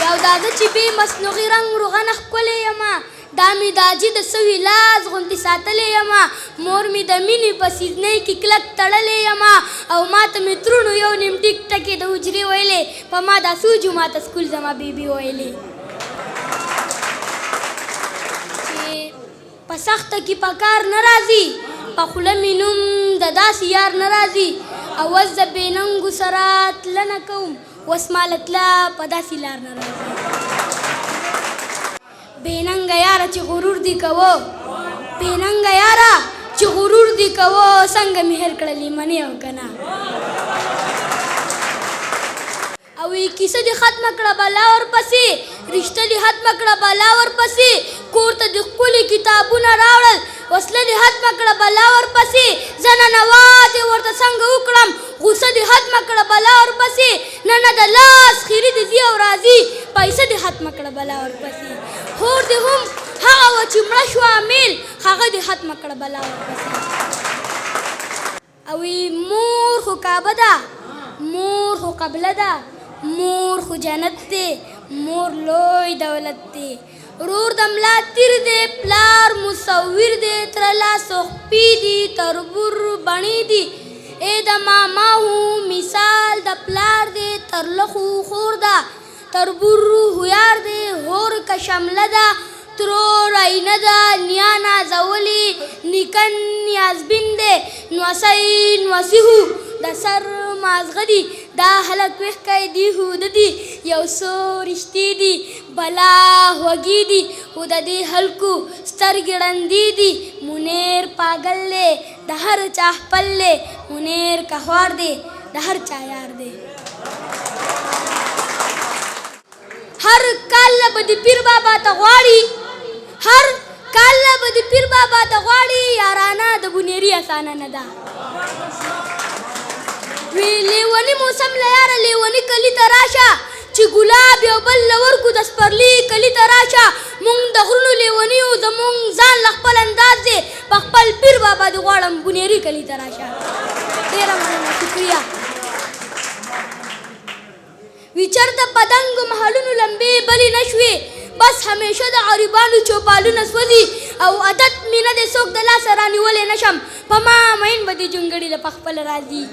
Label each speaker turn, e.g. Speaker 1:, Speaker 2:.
Speaker 1: یو داده چې بې مصنوعي رنګ روغنه ښکلې یمه دا مې داجي د سوي لاس غوندې ساتلې یمه مور مې د مینې په سیزنۍ کې کلک تړلې یمه او ما ته مې ترونو یو نیم ټیک ټکې د حجرې ویلې په ما دا سوجو ما ته سکول زما بیبي ویلې چې په سخته کې په کار نه راځي په خوله مې نوم د داسې یار نه راځي او اوس د بېننګو سره تله نه کوم اوس ما له تله په داسې لار نه راځي بېننګه یاره چې غرور دې کوو بېننګه یاره چې غرور دې کوو څنګه مې هېر کړلې منې او که نه او کیسه دې ختمه کړه بلا ورپسې رشته دې ختمه کړه بلا ورپسې کور ته دې ښکلي کتابونه راوړل وسله دې ختمه کړه بلا ورپسې زه ننوا دې ورته څنګه وکړم غوسه دې ختمه کړه بلا ورپسې نه نه د لاس خیري دې ځي او راځي پیسه دې ختمه کړه بلا ورپسې خور دې هم هغه وه چې مړه شوه امیل هغه دې ختمه کړه بلا ورپسې او مور خو کعبه ده مور خو قبله ده مور خو جنت دی مور لوی دولت دی رور د ملا تیر دی پلار مصور دی تر لاسو خپې دي تربور بڼې دي ای د ماما هو مثال د پلار دی تر لخو خور ده تربور هویار دی هور که شمله ده ترور عینه ده نیا نازولی نیکن نیازبین دی نوسی نوسیهو د سر مازغه دي دا هلک وښکی دي هوده دي یو څو رشتې دي بلا هوږې دي خو د دې هلکو سترګې ړندې دي منیر پاگل دی د هر چا خپل دی منیر کهوار دی د هر چا یار دی هر کال به د پیر بابا ته غواړي هر کال به د پیر بابا ته غواړي یارانه د بونیري اسانه نه ده وی لیونی موسم له یاره لیونی کلي ته راشه چې ګلاب یو بل له ورکو د سپرلي کلي ته راشه مونږ د غرونو لیوني یو زمونږ ځان له خپل انداز دی په خپل پیر بابا دې غواړم بونیري کلي ته راشه ډېره مننه شکریه وی چېرته په دنګو محلونو لمبې بلې نه شوې بس همیشه د غریبانو چوپالونه سوځي او عادت مې نه دی څوک د لاسه رانیولی نه شم په ما مین به دې جونګړي له په خپله راځي